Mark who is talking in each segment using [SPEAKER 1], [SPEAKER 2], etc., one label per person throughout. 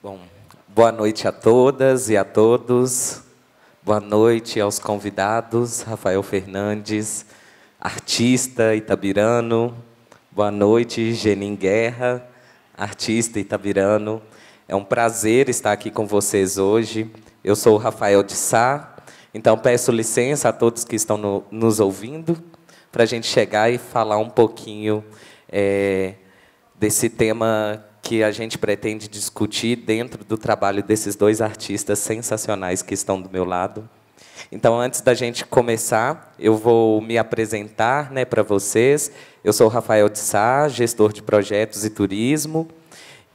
[SPEAKER 1] Bom, boa noite a todas e a todos. Boa noite aos convidados, Rafael Fernandes, artista itabirano. Boa noite, Genin Guerra, artista itabirano. É um prazer estar aqui com vocês hoje. Eu sou o Rafael de Sá, então peço licença a todos que estão nos ouvindo para a gente chegar e falar um pouquinho desse tema que a gente pretende discutir dentro do trabalho desses dois artistas sensacionais que estão do meu lado. Então, antes da gente começar, eu vou me apresentar, para vocês. Eu sou Rafael de Sá, gestor de projetos e turismo,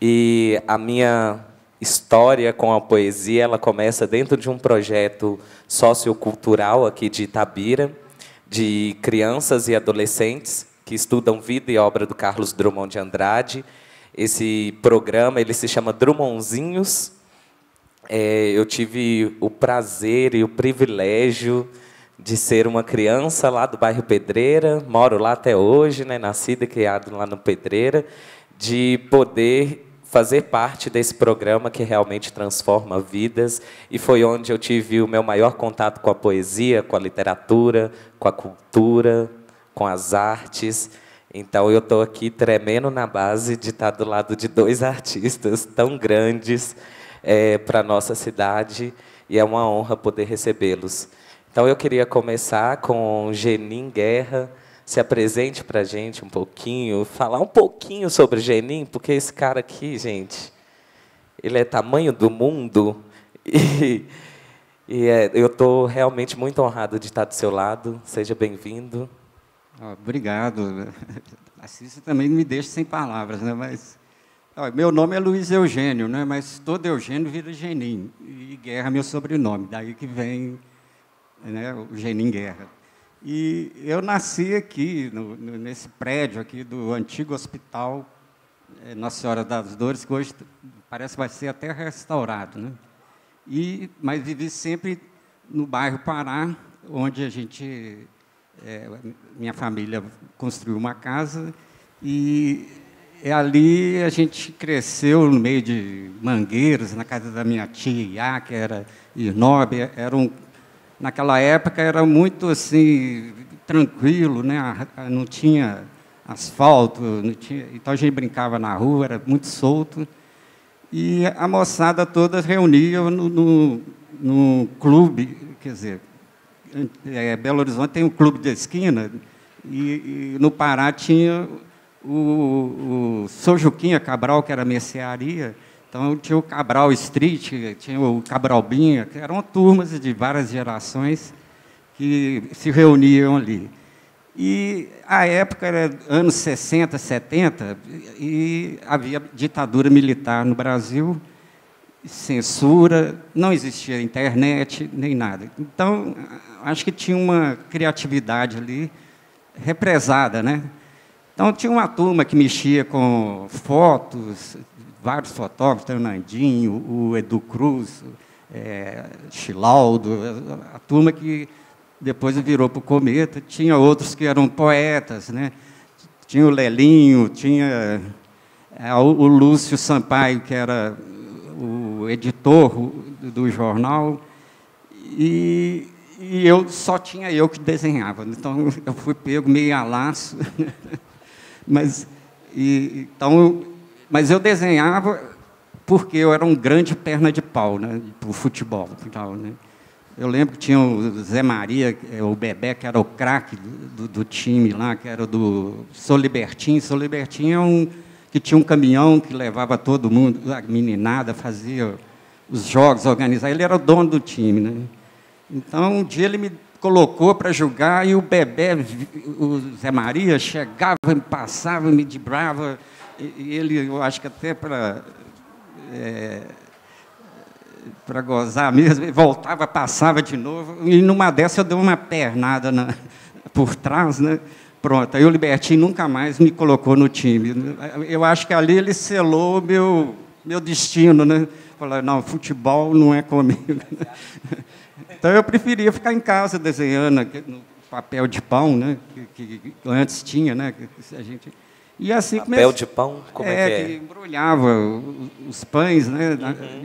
[SPEAKER 1] e a minha história com a poesia ela começa dentro de um projeto sociocultural aqui de Itabira, de crianças e adolescentes que estudam vida e obra do Carlos Drummond de Andrade. Esse programa ele se chama Drummondzinhos. Eu tive o prazer e o privilégio de ser uma criança lá do bairro Pedreira, moro lá até hoje, nascido e criado lá no Pedreira, de poder fazer parte desse programa que realmente transforma vidas, e foi onde eu tive o meu maior contato com a poesia, com a literatura, com a cultura, com as artes. Então, eu estou aqui tremendo na base de estar do lado de dois artistas tão grandes para a nossa cidade, e é uma honra poder recebê-los. Então, eu queria começar com Genin Guerra. Se apresente para a gente um pouquinho, falar um pouquinho sobre Genin, porque esse cara aqui, gente, ele é tamanho do mundo, eu estou realmente muito honrado de estar do seu lado. Seja bem-vindo.
[SPEAKER 2] Obrigado. Assim você também me deixa sem palavras, né? Mas meu nome é Luiz Eugênio, né? Mas todo Eugênio vira Genin, e Guerra é meu sobrenome, daí que vem, o Genin Guerra. E eu nasci aqui, nesse prédio aqui do antigo hospital Nossa Senhora das Dores, que hoje parece que vai ser até restaurado, né? Mas vivi sempre no bairro Pará, onde a gente... minha família construiu uma casa, e ali a gente cresceu no meio de mangueiros, na casa da minha tia Iá, que era Irnob. Naquela época era muito assim, tranquilo, não tinha asfalto, então a gente brincava na rua, era muito solto. E a moçada toda reunia no clube, quer dizer, Belo Horizonte tem um clube de esquina, e no Pará tinha o Sojuquinha Cabral, que era mercearia. Então, tinha o Cabral Street, tinha o Cabral Binha, que eram turmas de várias gerações que se reuniam ali. E a época era anos 60, 70, e havia ditadura militar no Brasil, censura, não existia internet, nem nada. Então, acho que tinha uma criatividade ali represada, né? Então, tinha uma turma que mexia com fotos, vários fotógrafos, o Nandinho, o Edu Cruz, Chilaudo, a turma que depois virou para o Cometa. Tinha outros que eram poetas, né? Tinha o Lelinho, tinha o Lúcio Sampaio, que era o editor do jornal, e só tinha eu que desenhava. Então, eu fui pego meio a laço. Mas eu desenhava porque eu era um grande perna de pau, para o futebol. Né? Eu lembro que tinha o Zé Maria, o Bebé, que era o craque do time lá, que era do Solibertim. Solibertim que tinha um caminhão que levava todo mundo, a meninada, fazia os jogos, organizava. Ele era o dono do time. Né? Então, um dia ele me colocou para jogar, e o Bebé, o Zé Maria, chegava, me passava, me driblava, e ele, eu acho que até para gozar mesmo, ele voltava, passava de novo, e numa dessa eu dei uma pernada por trás, né? Pronto, aí o Libertinho nunca mais me colocou no time. Eu acho que ali ele selou o meu destino, né? Falou, não, futebol não é comigo. Então, eu preferia ficar em casa desenhando no papel de pão, né, que antes tinha, né, a gente. E assim
[SPEAKER 1] papel de pão? Como é que é?
[SPEAKER 2] Que embrulhava os pães, né?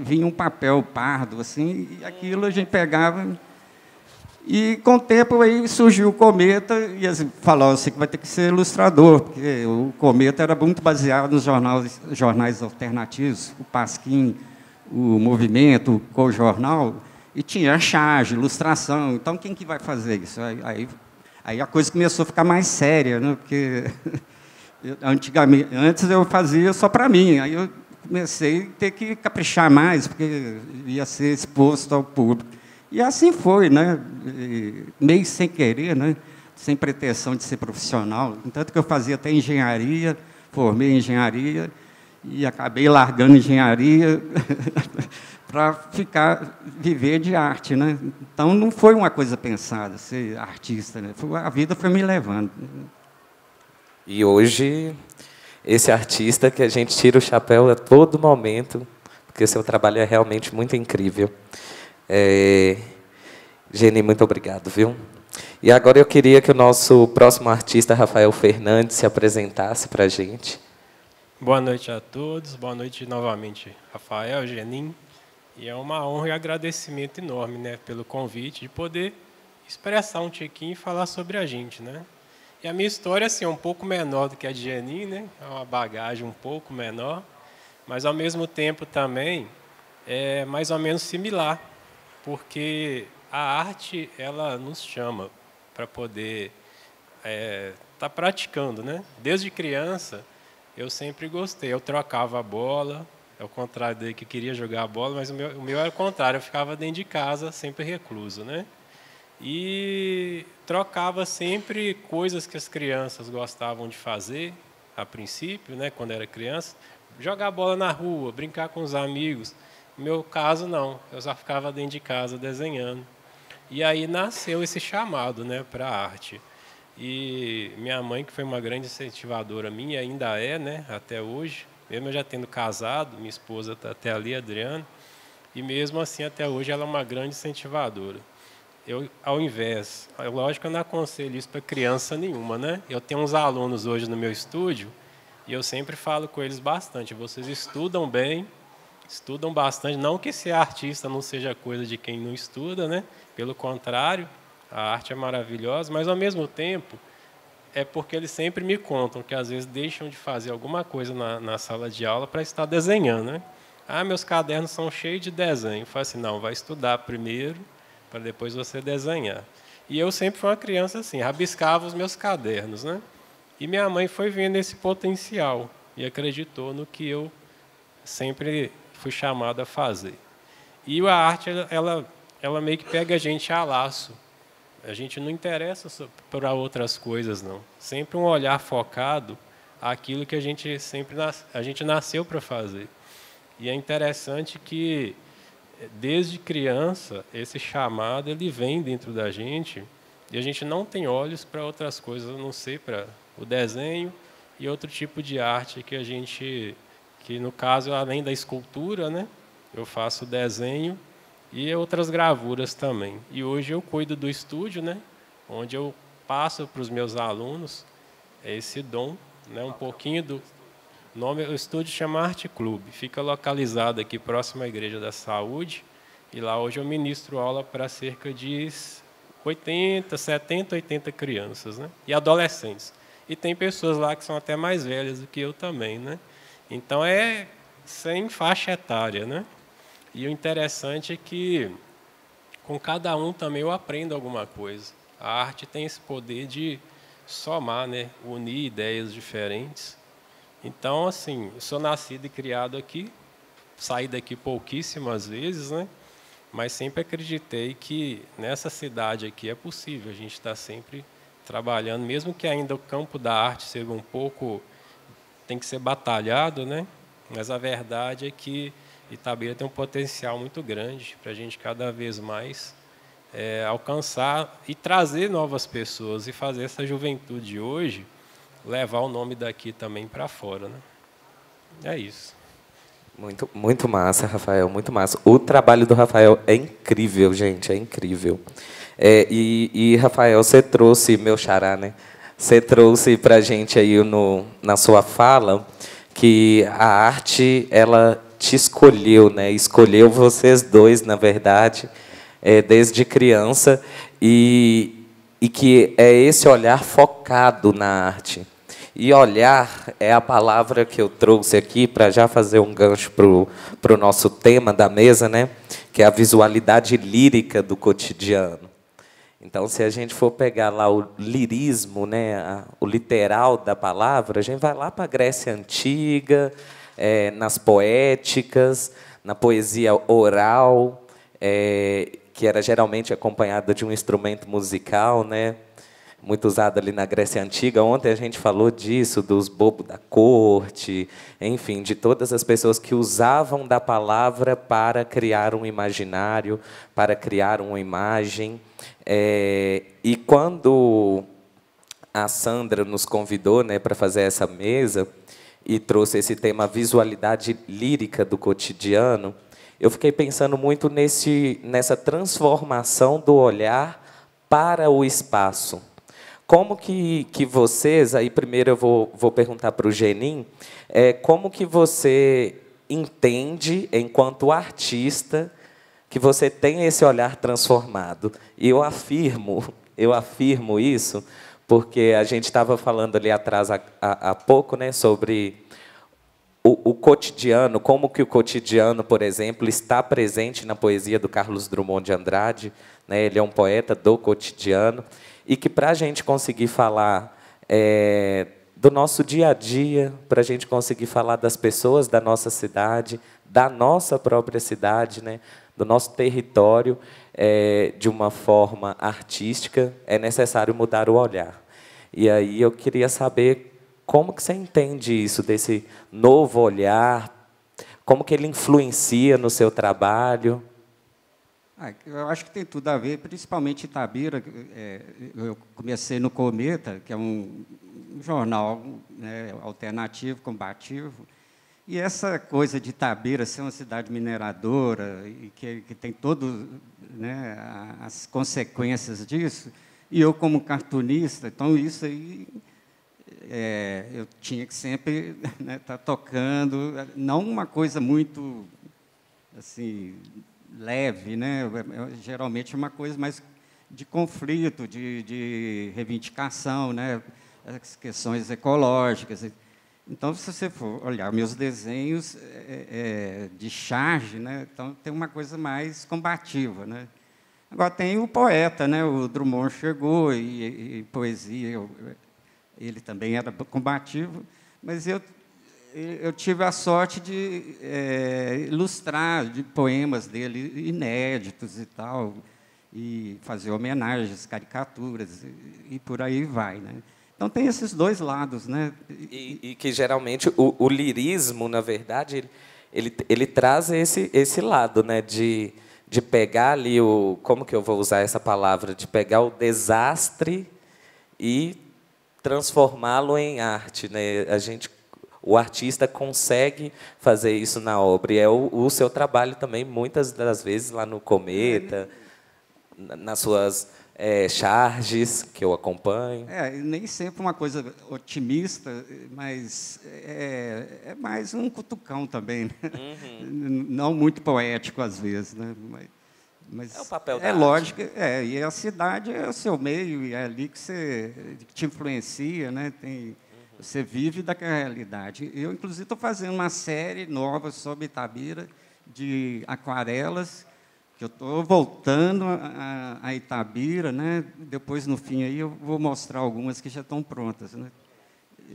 [SPEAKER 2] Vinha um papel pardo, assim, e aquilo a gente pegava. E, com o tempo, aí surgiu o Cometa, e assim, falou, você que vai ter que ser ilustrador, porque o Cometa era muito baseado nos jornais alternativos, o Pasquim, o Movimento, o Co-Jornal, e tinha charge, ilustração. Então, quem que vai fazer isso? Aí a coisa começou a ficar mais séria, né? Porque antes eu fazia só para mim, aí eu comecei a ter que caprichar mais, porque ia ser exposto ao público. E assim foi, né? Meio sem querer, né? Sem pretensão de ser profissional. Tanto que eu fazia até engenharia, formei em engenharia e acabei largando engenharia para viver de arte, né? Então não foi uma coisa pensada ser artista, né? A vida foi me levando.
[SPEAKER 1] E hoje, esse artista que a gente tira o chapéu a todo momento, porque o seu trabalho é realmente muito incrível. Geni, muito obrigado, viu? E agora eu queria que o nosso próximo artista, Rafael Fernandes, se apresentasse para a gente.
[SPEAKER 3] Boa noite a todos, boa noite novamente, Rafael, Genin. E é uma honra e agradecimento enorme, né, pelo convite de poder expressar um tiquinho e falar sobre a gente, né? E a minha história assim, é um pouco menor do que a de Genin, né? É uma bagagem um pouco menor, mas ao mesmo tempo também é mais ou menos similar, porque a arte ela nos chama para poder tá praticando, né? Desde criança eu sempre gostei, eu trocava a bola, ao contrário dele que queria jogar a bola, mas o meu era o contrário, eu ficava dentro de casa sempre recluso, né? E trocava sempre coisas que as crianças gostavam de fazer, a princípio, né, quando era criança, jogar bola na rua, brincar com os amigos. No meu caso, não, eu só ficava dentro de casa desenhando. E aí nasceu esse chamado, né, para a arte. E minha mãe, que foi uma grande incentivadora minha, ainda é, né, até hoje, mesmo eu já tendo casado, minha esposa está até ali, Adriana, e mesmo assim, até hoje, ela é uma grande incentivadora. Eu, ao invés, lógico que eu não aconselho isso para criança nenhuma, né? Eu tenho uns alunos hoje no meu estúdio e eu sempre falo com eles bastante. Vocês estudam bem, estudam bastante. Não que ser artista não seja coisa de quem não estuda, né? Pelo contrário, a arte é maravilhosa, mas ao mesmo tempo é porque eles sempre me contam que às vezes deixam de fazer alguma coisa na sala de aula para estar desenhando, né? Ah, meus cadernos são cheios de desenho. Eu falo assim, não, vai estudar primeiro, para depois você desenhar. E eu sempre fui uma criança assim, rabiscava os meus cadernos, né? E minha mãe foi vendo esse potencial e acreditou no que eu sempre fui chamado a fazer. E a arte, ela meio que pega a gente a laço. A gente não interessa para outras coisas, não. Sempre um olhar focado àquilo que a gente nasceu para fazer. E é interessante que desde criança, esse chamado ele vem dentro da gente e a gente não tem olhos para outras coisas, a não ser para o desenho e outro tipo de arte que no caso, além da escultura, né, eu faço desenho e outras gravuras também. E hoje eu cuido do estúdio, né, onde eu passo para os meus alunos esse dom, né, um pouquinho do... O estúdio chama Arte Clube, fica localizado aqui próximo à Igreja da Saúde, e lá hoje eu ministro aula para cerca de 70, 80 crianças, né? E adolescentes. E tem pessoas lá que são até mais velhas do que eu também, né? Então é sem faixa etária, né? E o interessante é que com cada um também eu aprendo alguma coisa. A arte tem esse poder de somar, né? Unir ideias diferentes. Então, assim, eu sou nascido e criado aqui, saí daqui pouquíssimas vezes, né? Mas sempre acreditei que nessa cidade aqui é possível, a gente está sempre trabalhando, mesmo que ainda o campo da arte seja um pouco, tem que ser batalhado, né? Mas a verdade é que Itabira tem um potencial muito grande para a gente cada vez mais alcançar e trazer novas pessoas e fazer essa juventude de hoje levar o nome daqui também para fora, né? É isso.
[SPEAKER 1] Muito, muito massa, Rafael, muito massa. O trabalho do Rafael é incrível, gente, é incrível. E Rafael, você trouxe meu xará, né? Você trouxe para a gente aí na sua fala que a arte, ela te escolheu, né? Escolheu vocês dois, na verdade, desde criança, e que é esse olhar focado na arte. E olhar é a palavra que eu trouxe aqui para já fazer um gancho para o nosso tema da mesa, né? Que é a visualidade lírica do cotidiano. Então, se a gente for pegar lá o lirismo, né, o literal da palavra, a gente vai lá para a Grécia Antiga, nas poéticas, na poesia oral, que era geralmente acompanhada de um instrumento musical, né, muito usado ali na Grécia Antiga. Ontem a gente falou disso, dos bobos da corte, enfim, de todas as pessoas que usavam da palavra para criar um imaginário, para criar uma imagem. E quando a Sandra nos convidou, né, para fazer essa mesa e trouxe esse tema visualidade lírica do cotidiano, eu fiquei pensando muito nessa transformação do olhar para o espaço. Como que vocês, aí primeiro eu vou perguntar para o Genin, como que você entende, enquanto artista, que você tem esse olhar transformado? E eu afirmo isso, porque a gente estava falando ali atrás há pouco, né, sobre o cotidiano, como que o cotidiano, por exemplo, está presente na poesia do Carlos Drummond de Andrade, né? Ele é um poeta do cotidiano, e que, para a gente conseguir falar do nosso dia a dia, para a gente conseguir falar das pessoas da nossa cidade, da nossa própria cidade, né, do nosso território, de uma forma artística, é necessário mudar o olhar. E aí eu queria saber como que você entende isso, desse novo olhar, como que ele influencia no seu trabalho?
[SPEAKER 2] Eu acho que tem tudo a ver, principalmente Itabira. Eu comecei no Cometa, que é um jornal, né, alternativo, combativo, e essa coisa de Itabira ser uma cidade mineradora, e que tem todas, né, as consequências disso, e eu, como cartunista, então isso aí eu tinha que sempre, né, estar tocando, não uma coisa muito assim leve, né? Geralmente uma coisa mais de conflito, de reivindicação, né? As questões ecológicas. Então, se você for olhar meus desenhos de charge, né? Então tem uma coisa mais combativa, né? Agora tem o poeta, né? O Drummond chegou e poesia, ele também era combativo, mas eu tive a sorte de ilustrar de poemas dele inéditos e tal, e fazer homenagens, caricaturas, e por aí vai, né? Então tem esses dois lados, né?
[SPEAKER 1] E que geralmente o lirismo, na verdade, ele traz esse lado, né, de pegar ali como que eu vou usar essa palavra, de pegar o desastre e transformá-lo em arte, né? O artista consegue fazer isso na obra, e é o seu trabalho também, muitas das vezes, lá no Cometa, nas suas charges, que eu acompanho.
[SPEAKER 2] Nem sempre uma coisa otimista, mas é mais um cutucão também, né? Uhum. Não muito poético, às vezes, né? Mas
[SPEAKER 1] é o papel da arte.
[SPEAKER 2] Lógico, e a cidade é o seu meio, e é ali que te influencia, né? Você vive daquela realidade. Eu, inclusive, estou fazendo uma série nova sobre Itabira, de aquarelas, que eu estou voltando a Itabira, né? Depois, no fim, aí eu vou mostrar algumas que já estão prontas, né?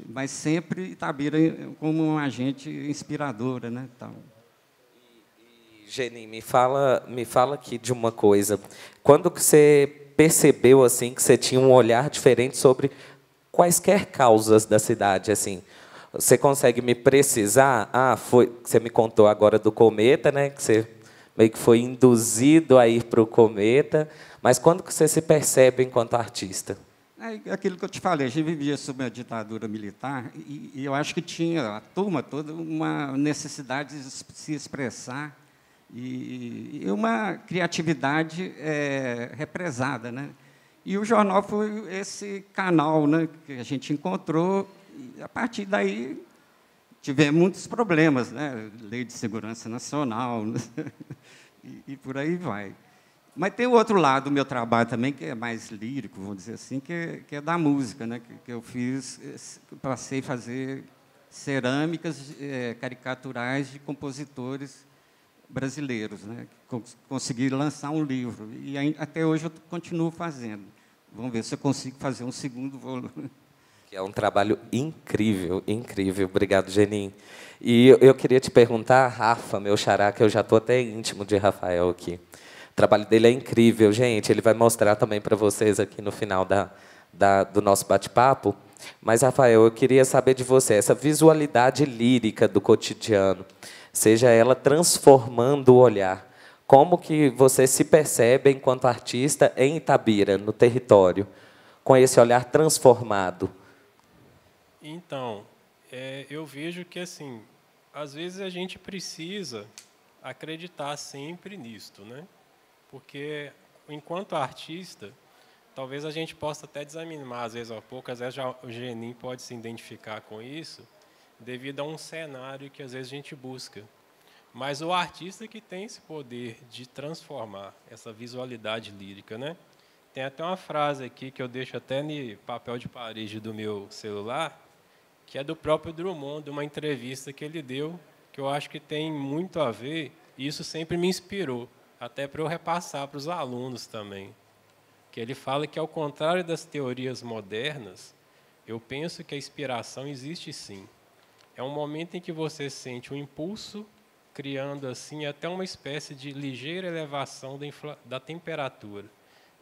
[SPEAKER 2] Mas sempre Itabira como um agente inspiradora, né? Então,
[SPEAKER 1] Geni, me fala aqui de uma coisa. Quando que você percebeu assim que você tinha um olhar diferente sobre quaisquer causas da cidade, assim? Você consegue me precisar? Você me contou agora do Cometa, né? Que você meio que foi induzido a ir para o Cometa. Mas quando que você se percebe enquanto artista?
[SPEAKER 2] Aquilo que eu te falei, a gente vivia sob a ditadura militar e eu acho que tinha a turma toda uma necessidade de se expressar e uma criatividade represada, né? E o jornal foi esse canal, né, que a gente encontrou, e a partir daí tivemos muitos problemas, né? Lei de Segurança Nacional, né? E por aí vai. Mas tem o outro lado do meu trabalho também, que é mais lírico, vamos dizer assim, que é da música, né? Que eu passei a fazer cerâmicas caricaturais de compositores brasileiros, né? Consegui lançar um livro, e até hoje eu continuo fazendo. Vamos ver se eu consigo fazer um segundo volume.
[SPEAKER 1] Que é um trabalho incrível, incrível. Obrigado, Genin. E eu queria te perguntar, Rafa, meu xará, que eu já estou até íntimo de Rafael aqui. O trabalho dele é incrível, gente. Ele vai mostrar também para vocês aqui no final do nosso bate-papo. Mas, Rafael, eu queria saber de você, essa visualidade lírica do cotidiano, seja ela transformando o olhar. Como que você se percebe enquanto artista em Itabira, no território, com esse olhar transformado?
[SPEAKER 3] Então, eu vejo que, assim, às vezes a gente precisa acreditar sempre nisto, né? Porque, enquanto artista, talvez a gente possa até desanimar, às vezes, às vezes já o Genin pode se identificar com isso, devido a um cenário que, às vezes, a gente busca. Mas o artista que tem esse poder de transformar essa visualidade lírica, né? Tem até uma frase aqui que eu deixo até no papel de parede do meu celular, que é do próprio Drummond, de uma entrevista que ele deu, que eu acho que tem muito a ver, e isso sempre me inspirou, até para eu repassar para os alunos também. Que ele fala que, ao contrário das teorias modernas, eu penso que a inspiração existe sim. É um momento em que você sente um impulso, criando assim até uma espécie de ligeira elevação da temperatura.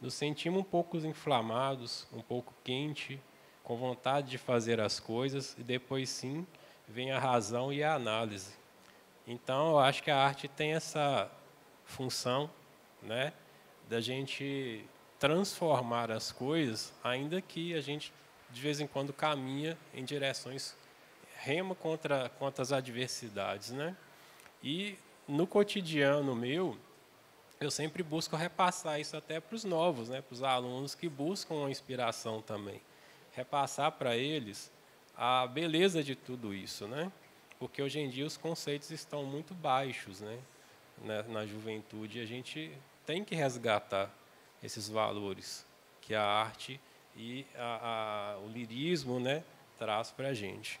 [SPEAKER 3] Nos sentimos um pouco inflamados, um pouco quente, com vontade de fazer as coisas, e depois sim vem a razão e a análise. Então, eu acho que a arte tem essa função, né, da gente transformar as coisas, ainda que a gente de vez em quando caminha em direções rema contra as adversidades, né? E no cotidiano meu, eu sempre busco repassar isso até para os novos, né, para os alunos que buscam uma inspiração também. Repassar para eles a beleza de tudo isso, né? Porque hoje em dia os conceitos estão muito baixos, né? Na juventude, a gente tem que resgatar esses valores que a arte e o lirismo, né, traz para a gente.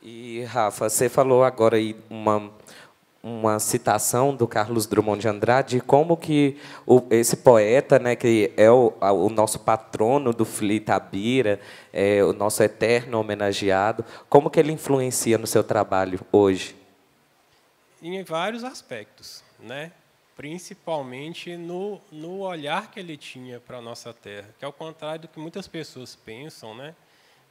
[SPEAKER 1] E, Rafa, você falou agora aí uma citação do Carlos Drummond de Andrade, como que esse poeta, né, que é o nosso patrono do FLI Itabira, o nosso eterno homenageado, como que ele influencia no seu trabalho hoje?
[SPEAKER 3] Em vários aspectos, né? Principalmente no olhar que ele tinha para a nossa terra, que, ao contrário do que muitas pessoas pensam, né,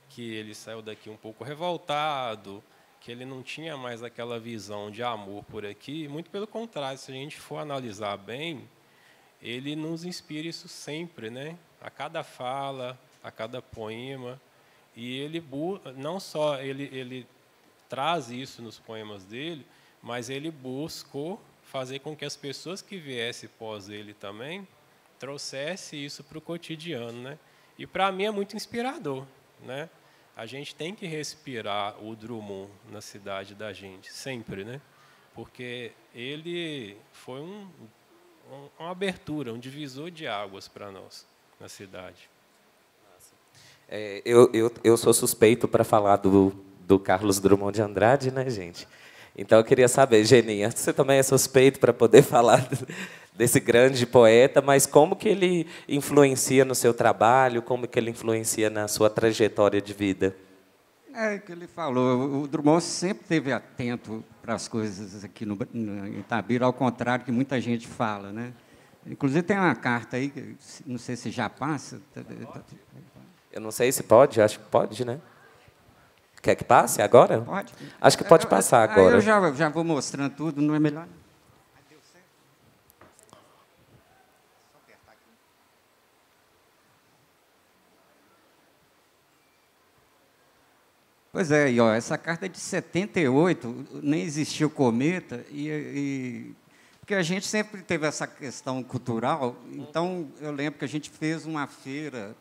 [SPEAKER 3] que ele saiu daqui um pouco revoltado, que ele não tinha mais aquela visão de amor por aqui. Muito pelo contrário, se a gente for analisar bem, ele nos inspira isso sempre, né? A cada fala, a cada poema. E ele não só ele traz isso nos poemas dele, mas ele buscou fazer com que as pessoas que viessem pós ele também trouxesse isso para o cotidiano, né? E para mim é muito inspirador, né? A gente tem que respirar o Drummond na cidade da gente, sempre, né? Porque ele foi uma abertura, um divisor de águas para nós na cidade.
[SPEAKER 1] Eu sou suspeito para falar do Carlos Drummond de Andrade, né, gente? Então, eu queria saber, Geninha, você também é suspeito para poder falar desse grande poeta, mas como que ele influencia no seu trabalho, como que ele influencia na sua trajetória de vida?
[SPEAKER 2] É o que ele falou, o Drummond sempre esteve atento para as coisas aqui em Itabira, ao contrário que muita gente fala, né? Inclusive, tem uma carta aí, que não sei se já passa.
[SPEAKER 1] Eu não sei se pode, acho que pode, né? Quer que passe agora?
[SPEAKER 2] Pode.
[SPEAKER 1] Acho que pode passar agora.
[SPEAKER 2] Eu já vou mostrando tudo, não é melhor? Pois é, e, ó, essa carta é de 78, nem existia o cometa, porque porque a gente sempre teve essa questão cultural, então eu lembro que a gente fez uma feira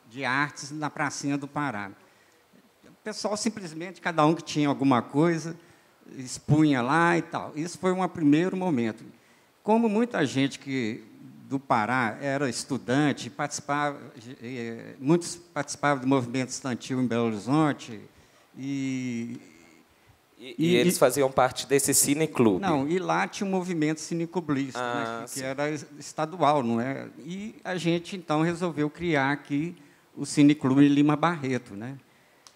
[SPEAKER 2] de artes na Pracinha do Pará. O pessoal simplesmente, cada um que tinha alguma coisa, expunha lá e tal. Isso foi um primeiro momento. Como muita gente do Pará era estudante, muitos participavam do movimento estudantil em Belo Horizonte, e
[SPEAKER 1] eles faziam parte desse cineclube?
[SPEAKER 2] Não, e lá tinha um movimento cineclubista, né, que era estadual, não é? E a gente, então, resolveu criar aqui o Cineclube Lima Barreto, né?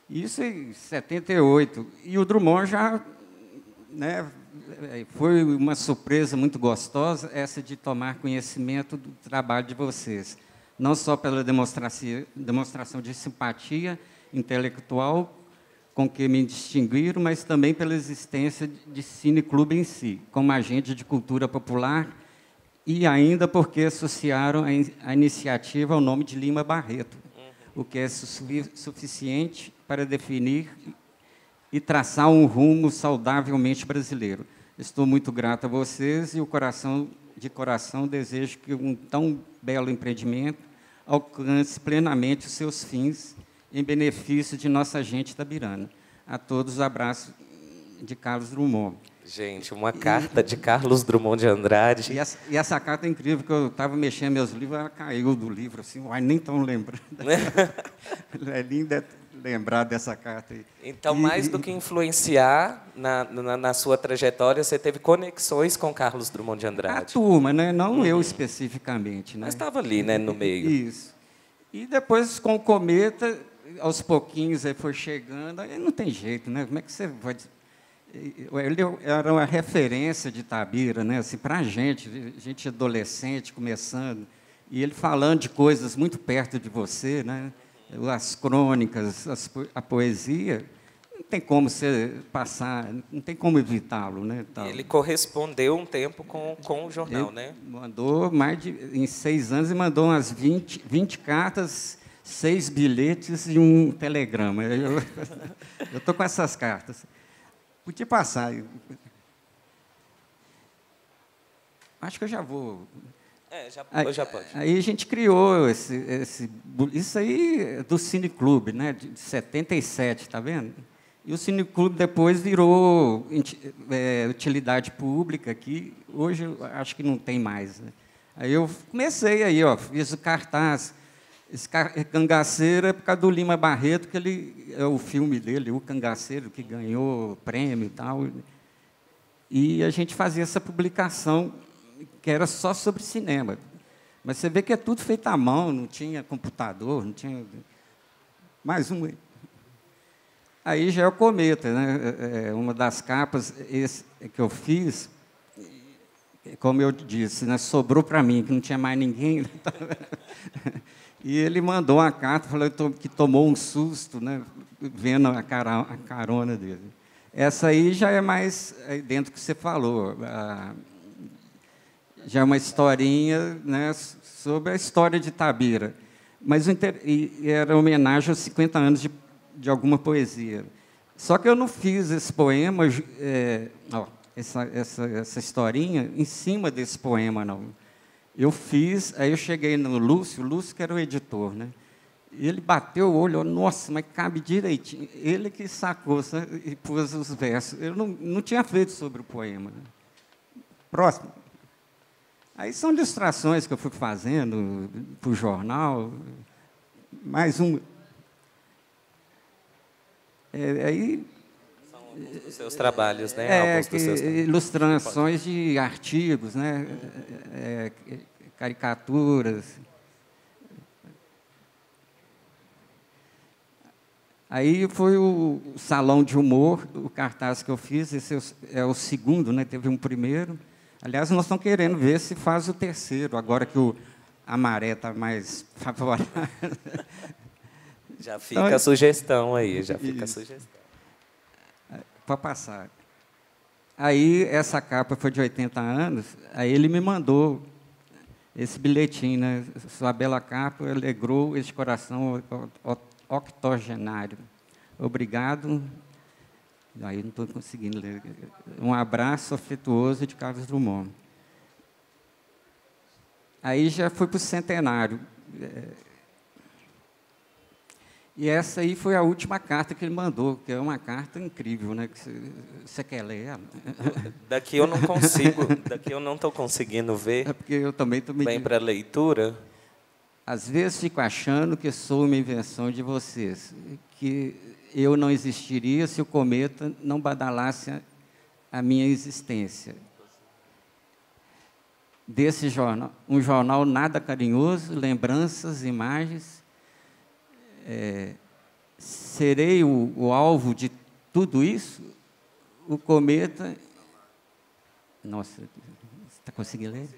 [SPEAKER 2] Isso em 78. E o Drummond já, né, foi uma surpresa muito gostosa, essa de tomar conhecimento do trabalho de vocês. Não só pela demonstração de simpatia intelectual com que me distinguiram, mas também pela existência de cineclube em si, como agente de cultura popular, e ainda porque associaram a iniciativa ao nome de Lima Barreto, o que é suficiente para definir e traçar um rumo saudavelmente brasileiro. Estou muito grato a vocês e de coração desejo que um tão belo empreendimento alcance plenamente os seus fins em benefício de nossa gente itabirana. A todos, abraço de Carlos Drummond.
[SPEAKER 1] Gente, uma carta de Carlos Drummond de Andrade.
[SPEAKER 2] E essa carta é incrível, porque eu estava mexendo meus livros, ela caiu do livro, assim, nem estão lembrando. É lindo lembrar dessa carta aí.
[SPEAKER 1] Então, mais do que influenciar na sua trajetória, você teve conexões com Carlos Drummond de Andrade.
[SPEAKER 2] A turma, né? Não eu especificamente. Né?
[SPEAKER 1] Mas estava ali, né, no meio.
[SPEAKER 2] Isso. E depois, com o Cometa, aos pouquinhos, aí foi chegando, aí não tem jeito, né? Como é que você vai... Ele era uma referência de Itabira, né? Assim, para a gente adolescente, começando, e ele falando de coisas muito perto de você, né? As crônicas, a poesia, não tem como você passar, não tem como evitá-lo, né?
[SPEAKER 1] Ele correspondeu um tempo com o jornal,
[SPEAKER 2] ele
[SPEAKER 1] né?
[SPEAKER 2] Mandou em 6 anos, e mandou umas 20 cartas, 6 bilhetes e um telegrama. Eu estou com essas cartas. Podia passar. Acho que eu já vou.
[SPEAKER 1] Já pode.
[SPEAKER 2] Aí a gente criou isso aí é do Cineclube, né, de 77, está vendo? E o Cineclube depois virou utilidade pública, que hoje eu acho que não tem mais. Né? Aí eu comecei aí, fiz o cartaz. Esse Cangaceiro é por causa do Lima Barreto, que é o filme dele, O Cangaceiro, que ganhou prêmio e tal. E a gente fazia essa publicação, que era só sobre cinema. Mas você vê que é tudo feito à mão, não tinha computador, não tinha... Mais um. Aí já é o Cometa, né? Uma das capas que eu fiz, como eu disse, né? Sobrou para mim, que não tinha mais ninguém. E ele mandou uma carta, falou que tomou um susto, né, vendo a carona dele. Essa aí já é mais dentro do que você falou. Já é uma historinha, né, sobre a história de Itabira. Mas era homenagem aos 50 anos de alguma poesia. Só que eu não fiz esse poema, essa historinha, em cima desse poema, não. Eu fiz, aí eu cheguei no Lúcio que era o editor, né? E ele bateu o olho, nossa, mas cabe direitinho. Ele que sacou, sabe, e pôs os versos. Eu não tinha feito sobre o poema. Né? Próximo. Aí são distrações que eu fui fazendo para o jornal. Mais um. Aí...
[SPEAKER 1] São alguns dos seus trabalhos, né? Alguns dos seus...
[SPEAKER 2] Ilustrações de artigos, né? Caricaturas. Aí foi o Salão de Humor, o cartaz que eu fiz, esse é o segundo, né? Teve um primeiro. Aliás, nós estamos querendo ver se faz o terceiro, agora que a maré está mais favorável.
[SPEAKER 1] Já fica a sugestão aí, já fica a sugestão.
[SPEAKER 2] Pode passar. Aí, essa capa foi de 80 anos, aí ele me mandou esse bilhetinho, né? Sua bela capa alegrou este coração octogenário. Obrigado. Aí não estou conseguindo ler. Um abraço afetuoso de Carlos Drummond. Aí já fui para o centenário. E essa aí foi a última carta que ele mandou, que é uma carta incrível, né? Que você quer ler ela?
[SPEAKER 1] Daqui eu não consigo, daqui eu não estou conseguindo ver.
[SPEAKER 2] É porque eu também estou me...
[SPEAKER 1] Bem para a leitura.
[SPEAKER 2] Às vezes fico achando que sou uma invenção de vocês, que eu não existiria se o cometa não badalasse a minha existência. Desse jornal, um jornal nada carinhoso, lembranças, imagens. Serei o alvo de tudo isso? O cometa... Nossa, você está conseguindo ler?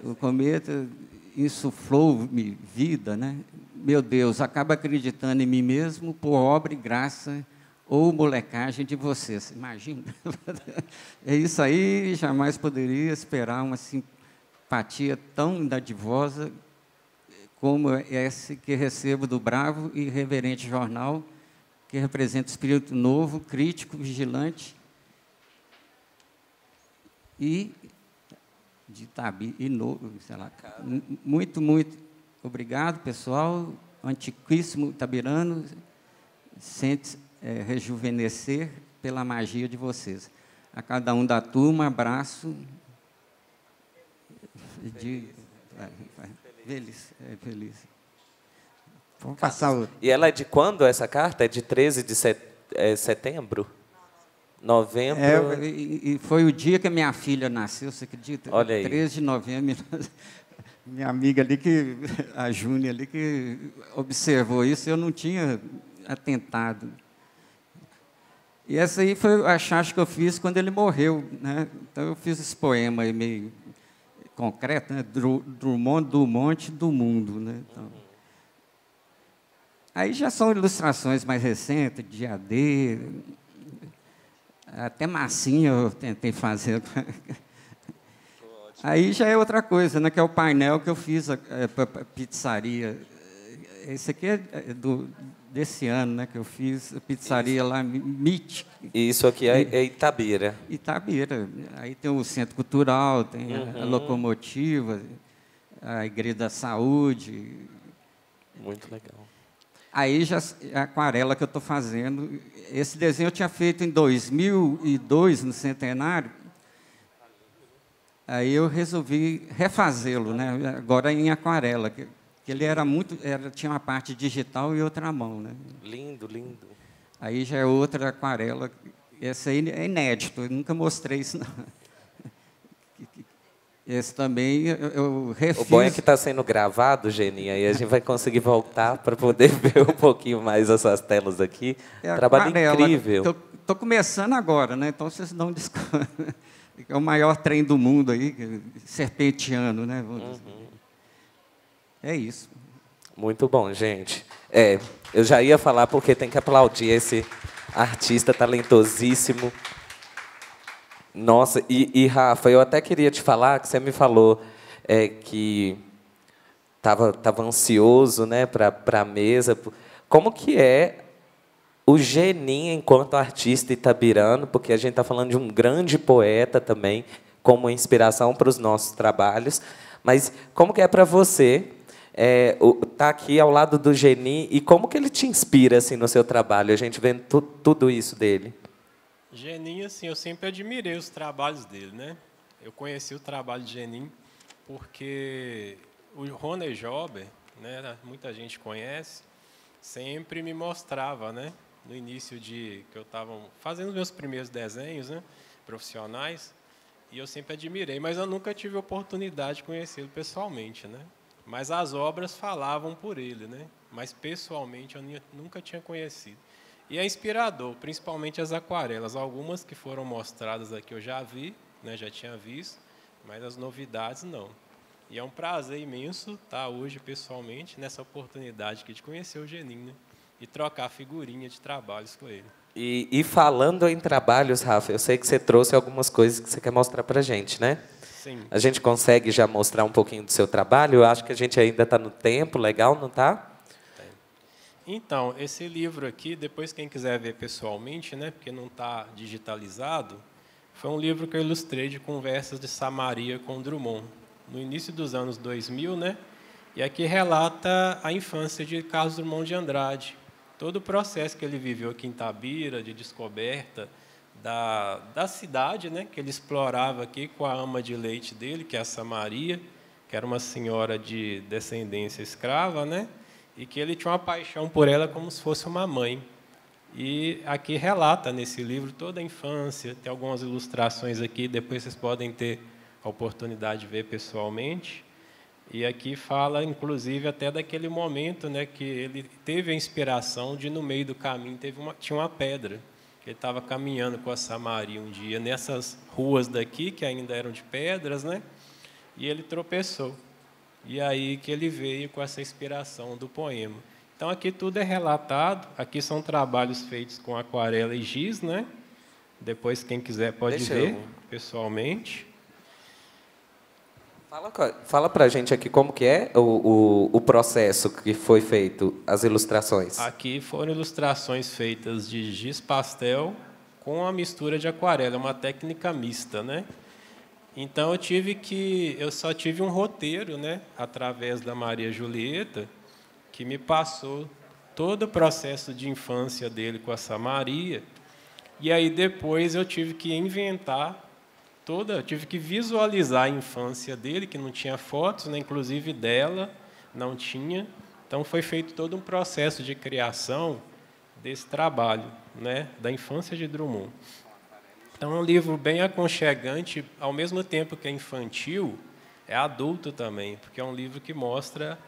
[SPEAKER 2] O cometa insuflou-me vida, né? Meu Deus, acaba acreditando em mim mesmo por obra e graça ou molecagem de vocês. Imagina. É isso aí, jamais poderia esperar uma simpatia tão dadivosa como esse que recebo do bravo e reverente jornal, que representa o espírito novo, crítico, vigilante e de Tabi e novo, sei lá. Muito, muito obrigado, pessoal. Antiquíssimo Itabirano, sente rejuvenescer pela magia de vocês. A cada um da turma, abraço. Feliz. Feliz. Vamos passar outra.
[SPEAKER 1] E ela é de quando, essa carta? É de 13 de setembro? Novembro.
[SPEAKER 2] E foi o dia que a minha filha nasceu, você acredita?
[SPEAKER 1] Olha aí.
[SPEAKER 2] 13 de novembro. Minha amiga ali, a Júnia ali, que observou isso, eu não tinha atentado. E essa aí foi a charge que eu fiz quando ele morreu, né? Então eu fiz esse poema aí meio concreto, né? Drummond do Monte do Mundo, né? Então, aí já são ilustrações mais recentes, de AD, até massinha eu tentei fazer. Aí já é outra coisa, né? Que é o painel que eu fiz para a pizzaria. Esse aqui é desse ano, né? Que eu fiz a pizzaria
[SPEAKER 1] isso.
[SPEAKER 2] Lá, MIT.
[SPEAKER 1] E isso aqui é Itabira.
[SPEAKER 2] Itabira. Aí tem o Centro Cultural, tem a Locomotiva, a Igreja da Saúde.
[SPEAKER 1] Muito legal.
[SPEAKER 2] Aí já a aquarela que eu estou fazendo. Esse desenho eu tinha feito em 2002, no centenário. Aí eu resolvi refazê-lo, né? Agora em aquarela, que ele tinha uma parte digital e outra à mão, né?
[SPEAKER 1] Lindo, lindo.
[SPEAKER 2] Aí já é outra aquarela. Esse aí é inédito, eu nunca mostrei isso, não. Esse também eu refiz.
[SPEAKER 1] O bom é que está sendo gravado, Geninha, e a gente vai conseguir voltar para poder ver um pouquinho mais essas telas aqui. Trabalho
[SPEAKER 2] aquarela,
[SPEAKER 1] incrível.
[SPEAKER 2] Estou começando agora, né? Então vocês não desculpa. É o maior trem do mundo aí, serpentiano, né? É isso.
[SPEAKER 1] Muito bom, gente. Eu já ia falar porque tem que aplaudir esse artista talentosíssimo. Nossa, e Rafa, eu até queria te falar que você me falou que estava ansioso, né, para a mesa. Como que é o Genin enquanto artista itabirano, porque a gente está falando de um grande poeta também, como inspiração para os nossos trabalhos, mas como que é para você estar aqui ao lado do Genin e como que ele te inspira assim, no seu trabalho, a gente vendo tudo isso dele?
[SPEAKER 3] Genin, assim, eu sempre admirei os trabalhos dele, né? Eu conheci o trabalho de Genin porque o Rony Jober, né, muita gente conhece, sempre me mostrava, né, no início que eu estava fazendo os meus primeiros desenhos, né, profissionais, e eu sempre admirei, mas eu nunca tive oportunidade de conhecê-lo pessoalmente, né? Mas as obras falavam por ele, né? Mas pessoalmente eu nunca tinha conhecido. E é inspirador, principalmente as aquarelas. Algumas que foram mostradas aqui eu já vi, né, já tinha visto, mas as novidades não. E é um prazer imenso estar hoje, pessoalmente, nessa oportunidade aqui de conhecer o Genin, né, e trocar figurinha de trabalhos com ele.
[SPEAKER 1] E falando em trabalhos, Rafa, eu sei que você trouxe algumas coisas que você quer mostrar para a gente, né?
[SPEAKER 3] Sim.
[SPEAKER 1] A gente consegue já mostrar um pouquinho do seu trabalho? Eu acho que a gente ainda está no tempo, legal, não está?
[SPEAKER 3] Então, esse livro aqui, depois quem quiser ver pessoalmente, né, porque não está digitalizado, foi um livro que eu ilustrei de conversas de Samaria com Drummond, no início dos anos 2000, né? E aqui relata a infância de Carlos Drummond de Andrade, todo o processo que ele viveu aqui em Itabira, de descoberta da cidade, né? Que ele explorava aqui com a ama de leite dele, que é a Samaria, que era uma senhora de descendência escrava, né? E que ele tinha uma paixão por ela como se fosse uma mãe. E aqui relata nesse livro toda a infância, tem algumas ilustrações aqui, depois vocês podem ter a oportunidade de ver pessoalmente. E aqui fala, inclusive, até daquele momento, né, que ele teve a inspiração de, no meio do caminho, tinha uma pedra. Ele estava caminhando com a Samaria um dia, nessas ruas daqui, que ainda eram de pedras, né, e ele tropeçou. E aí que ele veio com essa inspiração do poema. Então, aqui tudo é relatado. Aqui são trabalhos feitos com aquarela e giz, né? Depois, quem quiser pode ver pessoalmente.
[SPEAKER 1] Fala para a gente aqui como que é o processo que foi feito, as ilustrações.
[SPEAKER 3] Aqui foram ilustrações feitas de giz pastel com a mistura de aquarela, uma técnica mista, né? Então, eu só tive um roteiro, né? Através da Maria Julieta, que me passou todo o processo de infância dele com a Samaria, e aí depois eu tive que inventar tive que visualizar a infância dele, que não tinha fotos, né, inclusive dela, não tinha. Então foi feito todo um processo de criação desse trabalho, né, da infância de Drummond. Então é um livro bem aconchegante, ao mesmo tempo que é infantil, é adulto também, porque é um livro que mostra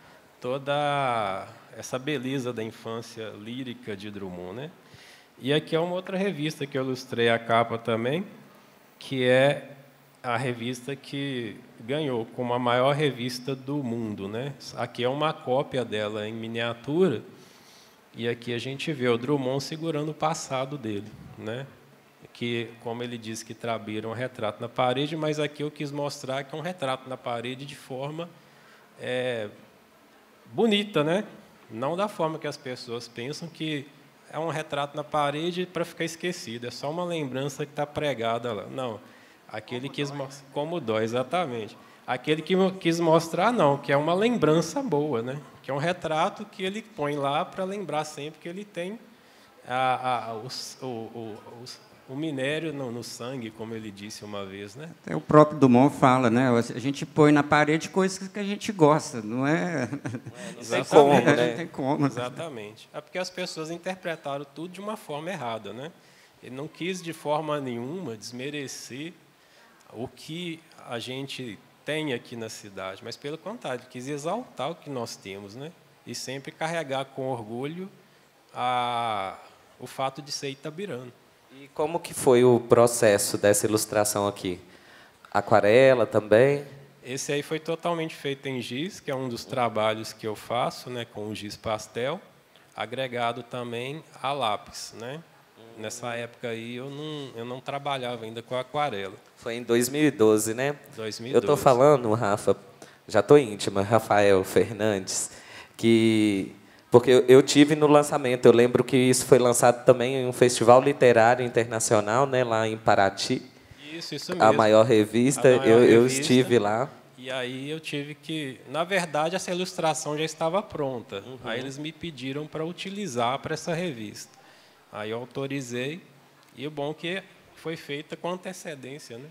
[SPEAKER 3] toda essa beleza da infância lírica de Drummond, né? E aqui é uma outra revista que eu ilustrei a capa também, que é a revista que ganhou como a maior revista do mundo, né? Aqui é uma cópia dela em miniatura, e aqui a gente vê o Drummond segurando o passado dele, né? Que, como ele disse que Trabira é um retrato na parede, mas aqui eu quis mostrar que é um retrato na parede de forma bonita, né? Não da forma que as pessoas pensam, que é um retrato na parede para ficar esquecido, é só uma lembrança que está pregada lá. Não, aquele quis mostrar como dói, exatamente. Aquele que quis mostrar, não, que é uma lembrança boa, né? Que é um retrato que ele põe lá para lembrar sempre que ele tem o minério no sangue, como ele disse uma vez, né?
[SPEAKER 2] Até o próprio Drummond fala, né? A gente põe na parede coisas que a gente gosta, não é?
[SPEAKER 1] Não tem como, né?
[SPEAKER 2] Não tem como.
[SPEAKER 3] Exatamente. É porque as pessoas interpretaram tudo de uma forma errada, né? Ele não quis de forma nenhuma desmerecer o que a gente tem aqui na cidade, mas pelo contrário, ele quis exaltar o que nós temos, né? E sempre carregar com orgulho o fato de ser itabirano.
[SPEAKER 1] E como que foi o processo dessa ilustração aqui? Aquarela também?
[SPEAKER 3] Esse aí foi totalmente feito em giz, que é um dos trabalhos que eu faço, né, com o giz pastel, agregado também a lápis, né? Nessa época aí eu não trabalhava ainda com aquarela.
[SPEAKER 1] Foi em 2012, né?
[SPEAKER 3] 2012.
[SPEAKER 1] Eu estou falando, Rafa, já estou íntima, Rafael Fernandes, porque eu tive no lançamento, eu lembro que isso foi lançado também em um festival literário internacional, né, lá em Paraty.
[SPEAKER 3] Isso mesmo.
[SPEAKER 1] A maior revista, eu estive lá.
[SPEAKER 3] E aí eu tive que... Na verdade, essa ilustração já estava pronta. Uhum. Aí eles me pediram para utilizar para essa revista. Aí eu autorizei, e o bom é que foi feita com antecedência, né?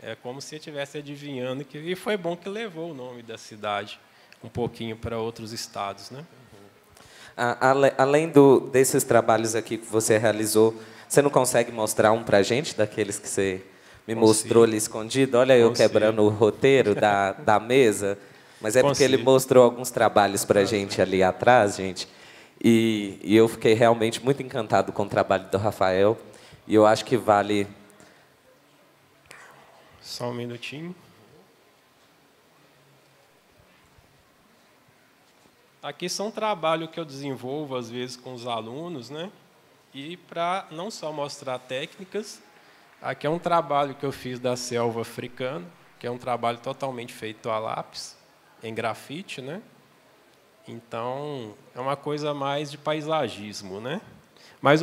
[SPEAKER 3] É como se eu estivesse adivinhando, e foi bom que levou o nome da cidade um pouquinho para outros estados, né?
[SPEAKER 1] Além desses trabalhos aqui que você realizou, você não consegue mostrar um para a gente, daqueles que você me mostrou ali escondido? Olha, eu quebrando o roteiro da mesa, mas é porque ele mostrou alguns trabalhos para a gente ali atrás, gente, e eu fiquei realmente muito encantado com o trabalho do Rafael, e eu acho que vale...
[SPEAKER 3] Só um minutinho. Aqui são trabalhos que eu desenvolvo, às vezes, com os alunos, né? E para não só mostrar técnicas, aqui é um trabalho que eu fiz da selva africana, que é um trabalho totalmente feito a lápis, em grafite, né? Então, é uma coisa mais de paisagismo, né? Mas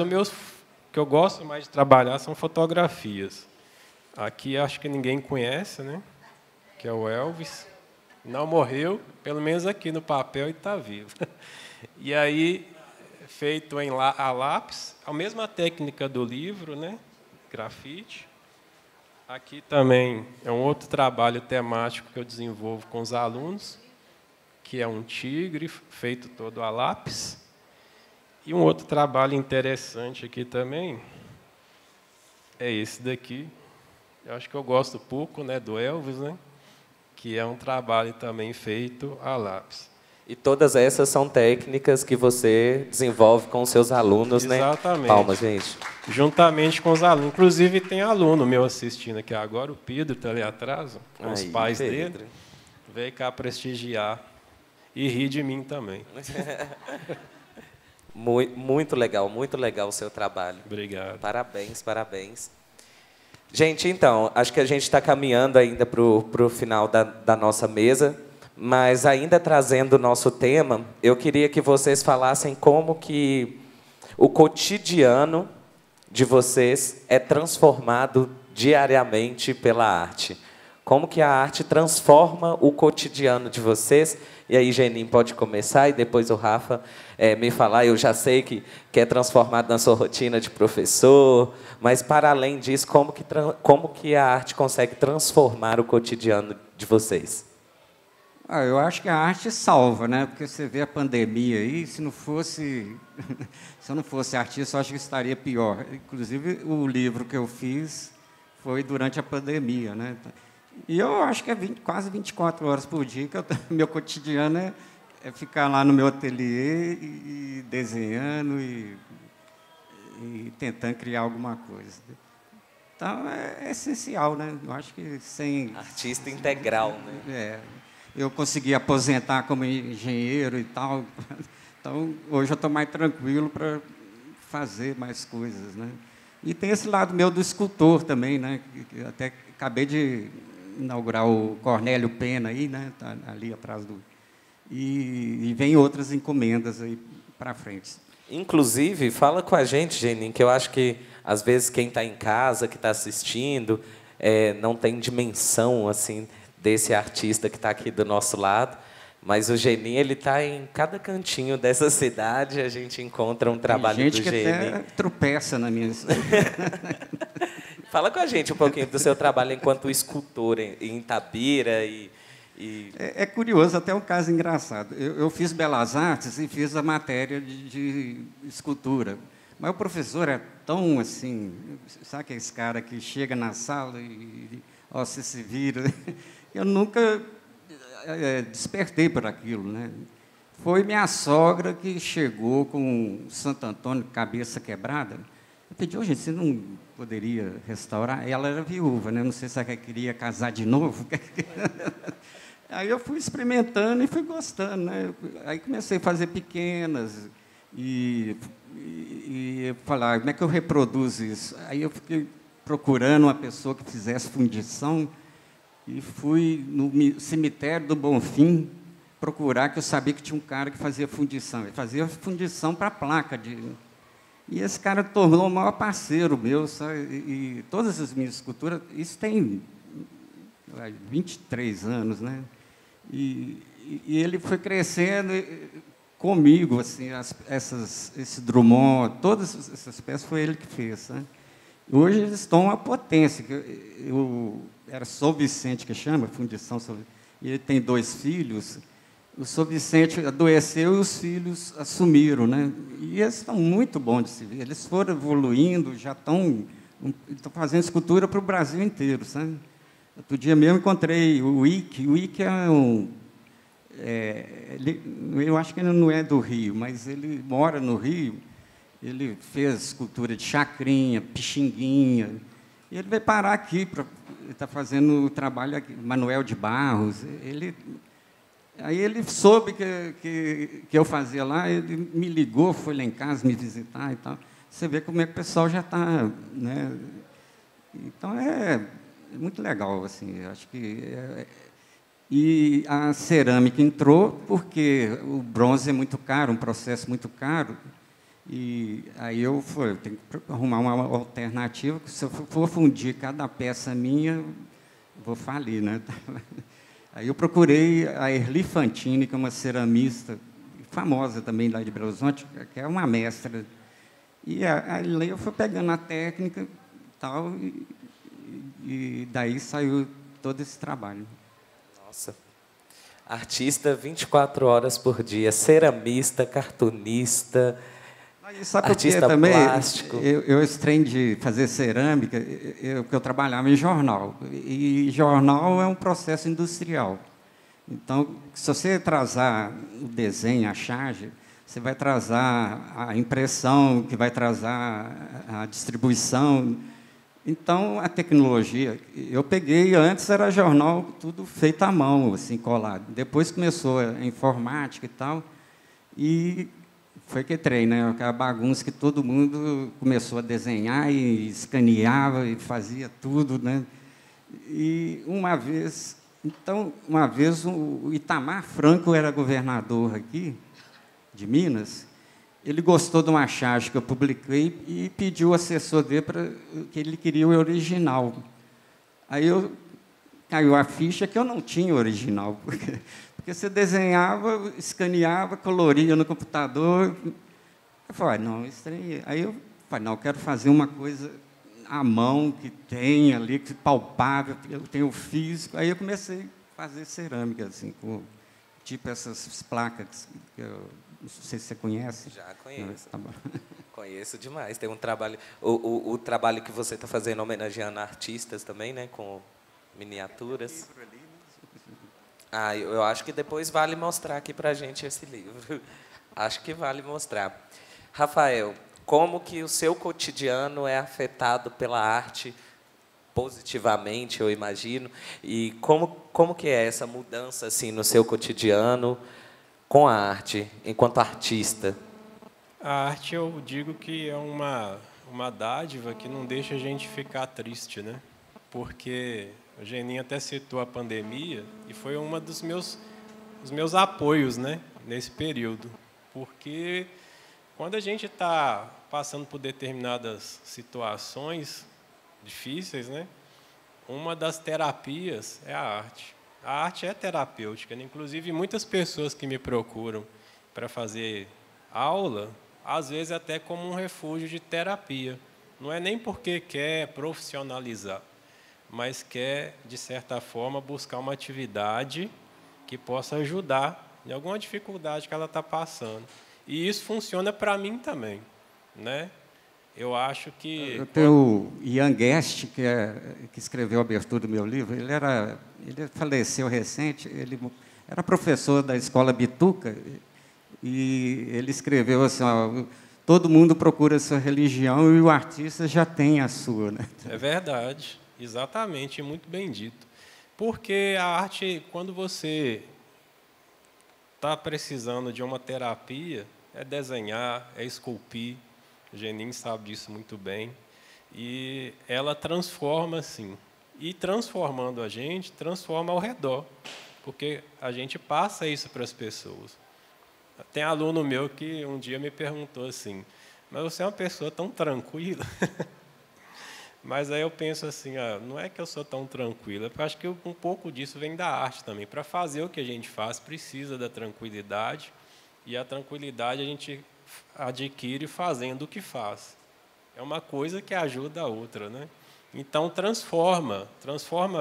[SPEAKER 3] que eu gosto mais de trabalhar são fotografias. Aqui acho que ninguém conhece, né? Que é o Elvis. Não morreu, pelo menos aqui no papel, e está vivo. E aí, feito a lápis, a mesma técnica do livro, né? Grafite. Aqui também é um outro trabalho temático que eu desenvolvo com os alunos, que é um tigre feito todo a lápis. E um outro trabalho interessante aqui também é esse daqui. Eu acho que eu gosto pouco, né, do Elvis, né, que é um trabalho também feito a lápis.
[SPEAKER 1] E todas essas são técnicas que você desenvolve com os seus alunos, né?
[SPEAKER 3] Exatamente.
[SPEAKER 1] Palmas, gente.
[SPEAKER 3] Juntamente com os alunos. Inclusive, tem aluno meu assistindo aqui agora, o Pedro está ali atrás, com os pais dele. Veio cá prestigiar e rir de mim também.
[SPEAKER 1] Muito legal o seu trabalho.
[SPEAKER 3] Obrigado.
[SPEAKER 1] Parabéns, parabéns. Gente, então, acho que a gente está caminhando ainda para o final da nossa mesa, mas ainda trazendo o nosso tema, eu queria que vocês falassem como que o cotidiano de vocês é transformado diariamente pela arte. Como que a arte transforma o cotidiano de vocês? E aí, Genin pode começar e depois o Rafa me falar. Eu já sei que é transformado na sua rotina de professor, mas, para além disso, como que a arte consegue transformar o cotidiano de vocês?
[SPEAKER 2] Eu acho que a arte salva, né? Porque você vê a pandemia aí, se eu não fosse artista, eu acho que estaria pior. Inclusive, o livro que eu fiz foi durante a pandemia, né? E eu acho que é quase 24 horas por dia que meu cotidiano é ficar lá no meu ateliê e desenhando e tentando criar alguma coisa. Então, é essencial, né? Eu acho que sem...
[SPEAKER 1] Artista integral, né?
[SPEAKER 2] Eu consegui aposentar como engenheiro e tal. Então, hoje eu estou mais tranquilo para fazer mais coisas, né? E tem esse lado meu do escultor também, né? Que até acabei de inaugurar o Cornélio Pena aí, né? Tá ali atrás do... E vem outras encomendas aí para frente.
[SPEAKER 1] Inclusive, fala com a gente, Genin, que eu acho que, às vezes, quem está em casa, que está assistindo, não tem dimensão assim, desse artista que está aqui do nosso lado, mas o Genin ele está em cada cantinho dessa cidade, a gente encontra um trabalho do Genin.
[SPEAKER 2] Tem gente que até tropeça na minha...
[SPEAKER 1] Fala com a gente um pouquinho do seu trabalho enquanto escultor em Itabira e...
[SPEAKER 2] É curioso, até um caso engraçado. Eu fiz Belas Artes e fiz a matéria de escultura. Mas o professor é tão assim... Sabe aquele cara que chega na sala e... você se vira... Eu nunca despertei por aquilo, né? Foi minha sogra que chegou com Santo Antônio, cabeça quebrada. Eu pedi, gente, você não poderia restaurar? Ela era viúva, né? Não sei se ela queria casar de novo. Aí eu fui experimentando e fui gostando, né? Aí comecei a fazer pequenas e falar, como é que eu reproduzo isso? Aí eu fiquei procurando uma pessoa que fizesse fundição e fui no cemitério do Bonfim procurar, que eu sabia que tinha um cara que fazia fundição. Ele fazia fundição para placa. E esse cara tornou o maior parceiro meu, sabe? E todas as minhas esculturas, isso tem 23 anos, né? E ele foi crescendo comigo, assim, esse Drummond, todas essas peças foi ele que fez, sabe? Hoje eles estão uma potência. Era São Vicente que chama, fundição. E ele tem 2 filhos. O São Vicente adoeceu e os filhos assumiram, né? E eles estão muito bons de se ver. Eles foram evoluindo, já estão fazendo escultura para o Brasil inteiro, sabe? Outro dia mesmo encontrei o Wick. O Wick eu acho que ele não é do Rio, mas ele mora no Rio. Ele fez escultura de chacrinha, pixinguinha. E ele veio parar aqui, ele está fazendo o trabalho aqui, Manuel de Barros. Aí ele soube que eu fazia lá, ele me ligou, foi lá em casa me visitar e tal. Você vê como é que o pessoal já está, né? Então, é muito legal, assim, acho que... E a cerâmica entrou porque o bronze é muito caro, um processo muito caro, E aí eu tenho que arrumar uma alternativa, que se eu for fundir cada peça minha, eu vou falir, né? Aí eu procurei a Erli Fantini, que é uma ceramista famosa também lá de Belo Horizonte, que é uma mestra. E aí eu fui pegando a técnica e tal, e daí saiu todo esse trabalho.
[SPEAKER 1] Nossa. Artista 24 horas por dia, ceramista, cartunista,
[SPEAKER 2] E sabe
[SPEAKER 1] artista
[SPEAKER 2] por quê também?
[SPEAKER 1] plástico.
[SPEAKER 2] Eu estranho de fazer cerâmica, porque eu trabalhava em jornal. E jornal é um processo industrial. Então, se você atrasar o desenho, a charge, você vai atrasar a impressão, que vai atrasar a distribuição. Então, a tecnologia, eu peguei, antes era jornal tudo feito à mão, assim, colado. Depois começou a informática e tal, e foi que entrei, né? Aquela bagunça que todo mundo começou a desenhar e escaneava e fazia tudo, né? E uma vez o Itamar Franco era governador aqui, de Minas. Ele gostou de uma charge que eu publiquei e pediu o assessor dele para que ele queria o original. Aí caiu a ficha que eu não tinha o original, porque você desenhava, escaneava, coloria no computador. Eu falei, não, estranhei. Aí eu falei, não, eu quero fazer uma coisa à mão, que tem ali, que palpável, eu tenho físico. Aí eu comecei a fazer cerâmica, assim, com tipo essas placas que eu não sei se você conhece.
[SPEAKER 1] Já conheço.
[SPEAKER 2] Tá bom.
[SPEAKER 1] Conheço demais. Tem um trabalho... O trabalho que você está fazendo homenageando artistas também, né? Com miniaturas. Eu acho que depois vale mostrar aqui para a gente esse livro. Acho que vale mostrar. Rafael, como que o seu cotidiano é afetado pela arte positivamente, eu imagino, e como que é essa mudança assim no seu cotidiano com a arte, enquanto artista?
[SPEAKER 3] A arte, eu digo que é uma dádiva que não deixa a gente ficar triste, né? Porque o Geninho até citou a pandemia e foi uma dos meus apoios, né, nesse período. Porque quando a gente está passando por determinadas situações difíceis, né, uma das terapias é a arte. A arte é terapêutica, né? Inclusive, muitas pessoas que me procuram para fazer aula, às vezes até como um refúgio de terapia. Não é nem porque quer profissionalizar, mas quer, de certa forma, buscar uma atividade que possa ajudar em alguma dificuldade que ela está passando. E isso funciona para mim também, né? Eu acho que...
[SPEAKER 2] Eu tenho o Ian Guest, que escreveu a abertura do meu livro. Ele faleceu recente, ele era professor da Escola Bituca, e ele escreveu assim, ó, todo mundo procura a sua religião e o artista já tem a sua, né?
[SPEAKER 3] É verdade, exatamente, muito bem dito. Porque a arte, quando você está precisando de uma terapia, é desenhar, é esculpir. O Geninho sabe disso muito bem. E ela transforma, sim. E transformando a gente, transforma ao redor. Porque a gente passa isso para as pessoas. Tem aluno meu que um dia me perguntou assim, mas você é uma pessoa tão tranquila? Mas aí eu penso assim, não é que eu sou tão tranquila, eu acho que um pouco disso vem da arte também. Para fazer o que a gente faz, precisa da tranquilidade, e a tranquilidade a gente adquire fazendo o que faz. É uma coisa que ajuda a outra, né? Então, transforma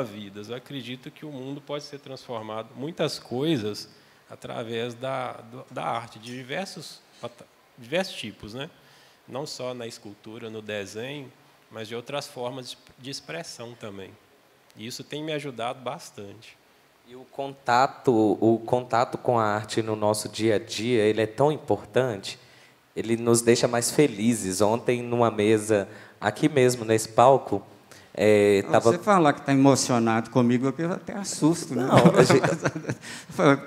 [SPEAKER 3] vidas. Eu acredito que o mundo pode ser transformado, muitas coisas, através da arte, de diversos tipos, né? Não só na escultura, no desenho, mas de outras formas de expressão também. E isso tem me ajudado bastante.
[SPEAKER 1] E o contato com a arte no nosso dia a dia, ele é tão importante, ele nos deixa mais felizes. Ontem, numa mesa, aqui mesmo, nesse palco,
[SPEAKER 2] Você falar que está emocionado comigo, eu até assusto. Né?
[SPEAKER 1] Não,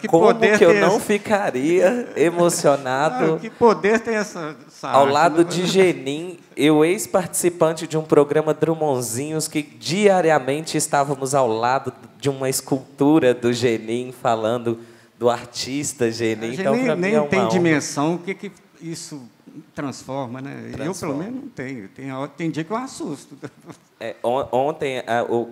[SPEAKER 1] como que eu não ficaria emocionado?
[SPEAKER 2] Que poder tem essa
[SPEAKER 1] ao
[SPEAKER 2] arte,
[SPEAKER 1] lado
[SPEAKER 2] né?
[SPEAKER 1] de Genin, eu ex-participante de um programa Drummondzinhos, que diariamente estávamos ao lado de uma escultura do Genin, falando do artista Genin. Então, para mim,
[SPEAKER 2] nem
[SPEAKER 1] é uma
[SPEAKER 2] tem
[SPEAKER 1] honra.
[SPEAKER 2] dimensão o que isso transforma, né?
[SPEAKER 1] Transforma.
[SPEAKER 2] Eu, pelo menos, não tenho. Tem dia que eu assusto.
[SPEAKER 1] Ontem,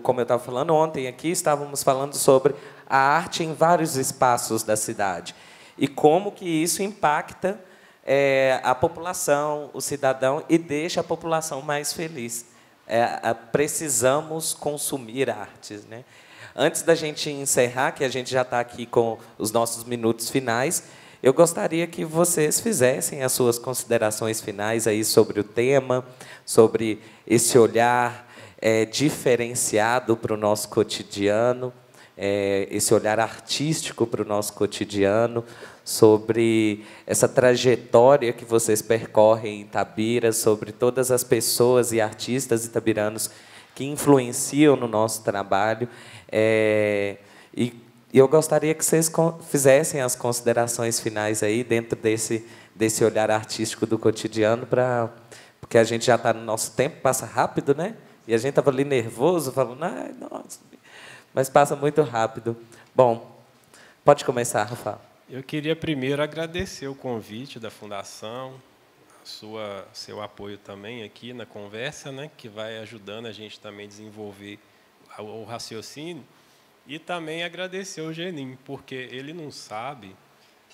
[SPEAKER 1] como eu estava falando, ontem aqui estávamos falando sobre a arte em vários espaços da cidade e como que isso impacta a população, o cidadão, e deixa a população mais feliz. Precisamos consumir artes, né? Antes da gente encerrar, que a gente já está aqui com os nossos minutos finais, eu gostaria que vocês fizessem as suas considerações finais aí sobre o tema, sobre esse olhar diferenciado para o nosso cotidiano, esse olhar artístico para o nosso cotidiano, sobre essa trajetória que vocês percorrem em Itabira, sobre todas as pessoas e artistas itabiranos que influenciam no nosso trabalho. E eu gostaria que vocês fizessem as considerações finais aí dentro desse olhar artístico do cotidiano, porque a gente já está no nosso tempo, passa rápido, né? E a gente estava ali nervoso, falando, ai, nossa, mas passa muito rápido. Bom, pode começar, Rafael.
[SPEAKER 3] Eu queria primeiro agradecer o convite da Fundação, seu apoio também aqui na conversa, né, que vai ajudando a gente também a desenvolver o raciocínio, e também agradecer o Genin, porque ele não sabe,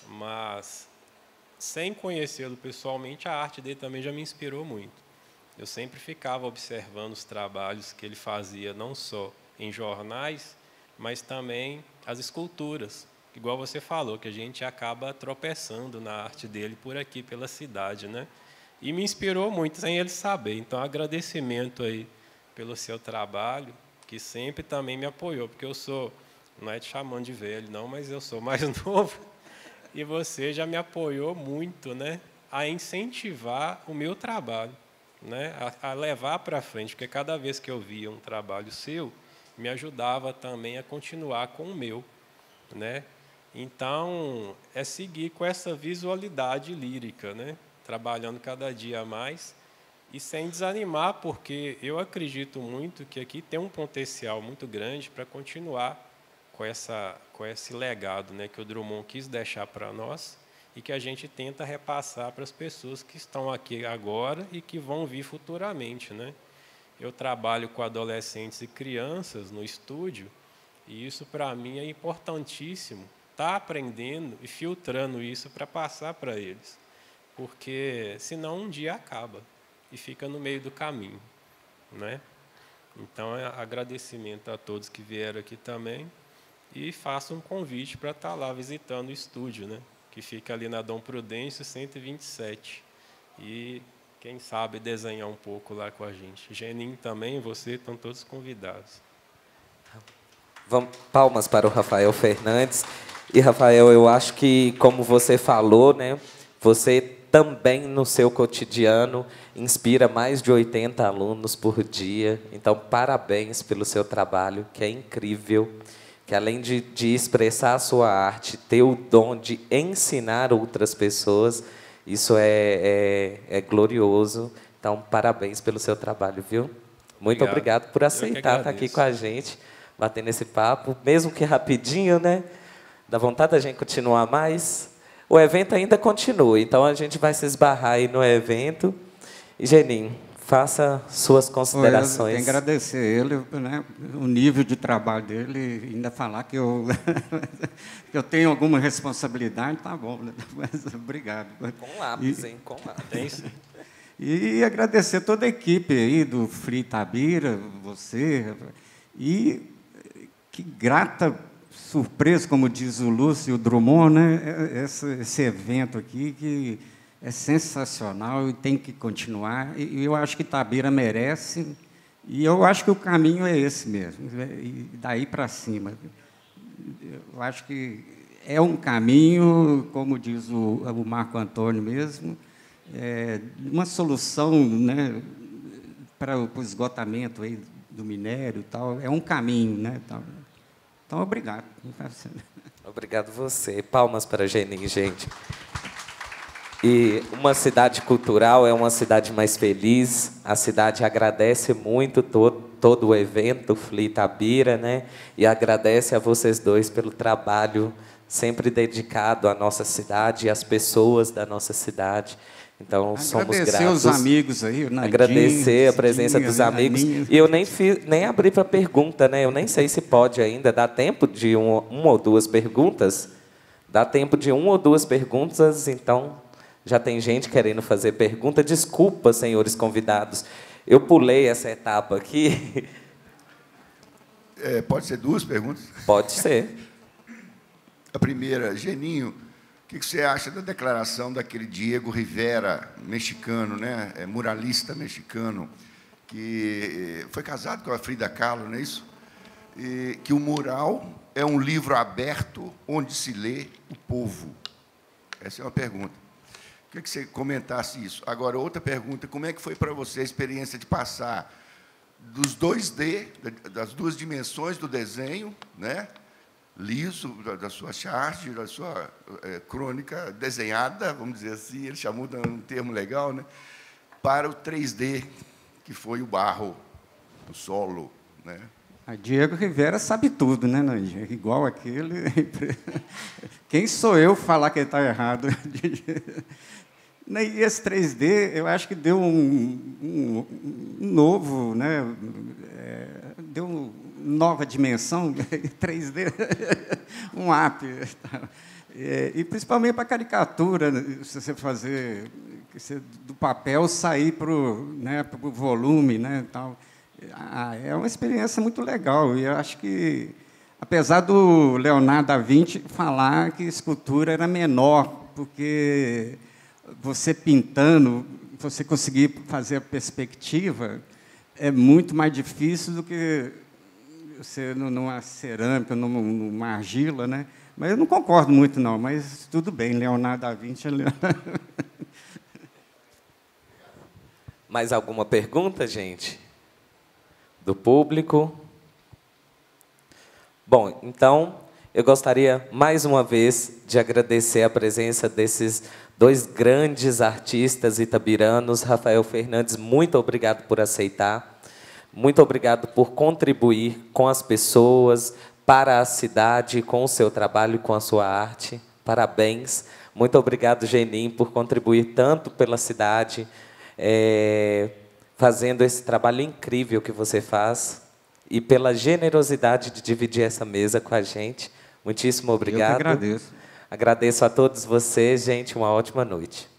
[SPEAKER 3] mas sem conhecê-lo pessoalmente, a arte dele também já me inspirou muito. Eu sempre ficava observando os trabalhos que ele fazia, não só em jornais, mas também as esculturas. Igual você falou, que a gente acaba tropeçando na arte dele por aqui, pela cidade, né? E me inspirou muito, sem ele saber. Então, agradecimento aí pelo seu trabalho, que sempre também me apoiou, porque eu sou, não é te chamando de velho, não, mas eu sou mais novo, e você já me apoiou muito, né, a incentivar o meu trabalho, né, a levar para frente, porque cada vez que eu via um trabalho seu, me ajudava também a continuar com o meu, né? Então, é seguir com essa visualidade lírica, né? Trabalhando cada dia mais e sem desanimar, porque eu acredito muito que aqui tem um potencial muito grande para continuar com esse legado, né, que o Drummond quis deixar para nós e que a gente tenta repassar para as pessoas que estão aqui agora e que vão vir futuramente, né? Eu trabalho com adolescentes e crianças no estúdio e isso, para mim, é importantíssimo. Está aprendendo e filtrando isso para passar para eles, porque senão um dia acaba e fica no meio do caminho, né? Então, agradecimento a todos que vieram aqui também e faço um convite para estar lá visitando o estúdio, né? Que fica ali na Dom Prudêncio 127 e quem sabe desenhar um pouco lá com a gente. Genin também, você, estão todos convidados.
[SPEAKER 1] Palmas para o Rafael Fernandes. E, Rafael, eu acho que, como você falou, né, você também, no seu cotidiano, inspira mais de 80 alunos por dia. Então, parabéns pelo seu trabalho, que é incrível, que além de expressar a sua arte, ter o dom de ensinar outras pessoas, isso é glorioso. Então, parabéns pelo seu trabalho, viu? Muito obrigado por aceitar estar aqui com a gente, batendo esse papo, mesmo que rapidinho, né? Dá vontade da gente continuar mais. O evento ainda continua, então a gente vai se esbarrar aí no evento. E, Genin, faça suas considerações.
[SPEAKER 2] Eu tenho que agradecer ele, né, o nível de trabalho dele, e ainda falar que eu, que eu tenho alguma responsabilidade, tá bom, né? Mas, obrigado.
[SPEAKER 1] Com lápis, hein? Com lápis.
[SPEAKER 2] E agradecer toda a equipe aí do Free Itabira, você, e que grata surpresa, como diz o Lúcio Drummond, né? Esse evento aqui que é sensacional e tem que continuar. E eu acho que Itabira merece, e eu acho que o caminho é esse mesmo, e daí para cima. Eu acho que é um caminho, como diz o Marco Antônio mesmo, uma solução, né, para o esgotamento aí do minério e tal, é um caminho, né? Então, obrigado.
[SPEAKER 1] Obrigado você. Palmas para a Genin, gente. E uma cidade cultural é uma cidade mais feliz. A cidade agradece muito todo o evento, Free Itabira, né? E agradece a vocês dois pelo trabalho sempre dedicado à nossa cidade e às pessoas da nossa cidade. Então, somos
[SPEAKER 2] Agradecer
[SPEAKER 1] gratos.
[SPEAKER 2] os amigos aí, o Nandinho,
[SPEAKER 1] Agradecer a presença dos amigos.
[SPEAKER 2] Aninha.
[SPEAKER 1] E eu nem abri para pergunta, né? Eu nem sei se pode ainda. Dá tempo de uma ou duas perguntas? Dá tempo de uma ou duas perguntas, então já tem gente querendo fazer pergunta. Desculpa, senhores convidados. Eu pulei essa etapa aqui.
[SPEAKER 4] Pode ser duas perguntas?
[SPEAKER 1] Pode ser.
[SPEAKER 4] A primeira, Geninho, o que você acha da declaração daquele Diego Rivera, mexicano, né? Muralista mexicano, que foi casado com a Frida Kahlo, não é isso? E que o mural é um livro aberto onde se lê o povo. Essa é uma pergunta. Queria que você comentasse isso. Agora, outra pergunta, como é que foi para você a experiência de passar dos 2D, das duas dimensões do desenho, né? Liso, da sua charge, da sua crônica desenhada, vamos dizer assim, ele chamou de um termo legal, né? Para o 3D, que foi o barro, o solo, né?
[SPEAKER 2] A Diego Rivera sabe tudo, né, Nandinho? Igual aquele. Quem sou eu falar que ele está errado? E esse 3D, eu acho que deu um novo, né? Deu uma nova dimensão, 3D, um app. E principalmente para caricatura, se você fazer do papel sair para o volume, né, tal. É uma experiência muito legal. E eu acho que, apesar do Leonardo da Vinci falar que a escultura era menor, porque você pintando, você conseguir fazer a perspectiva é muito mais difícil do que você numa cerâmica, numa argila, né? Mas eu não concordo muito, não. Mas tudo bem, Leonardo da Vinci...
[SPEAKER 1] Mais alguma pergunta, gente? Do público? Bom, então, eu gostaria, mais uma vez, de agradecer a presença desses dois grandes artistas itabiranos. Rafael Fernandes, muito obrigado por aceitar. Muito obrigado por contribuir com as pessoas, para a cidade, com o seu trabalho e com a sua arte. Parabéns. Muito obrigado, Genin, por contribuir tanto pela cidade, fazendo esse trabalho incrível que você faz e pela generosidade de dividir essa mesa com a gente. Muitíssimo obrigado.
[SPEAKER 2] Eu que agradeço.
[SPEAKER 1] Agradeço a todos vocês, gente. Uma ótima noite.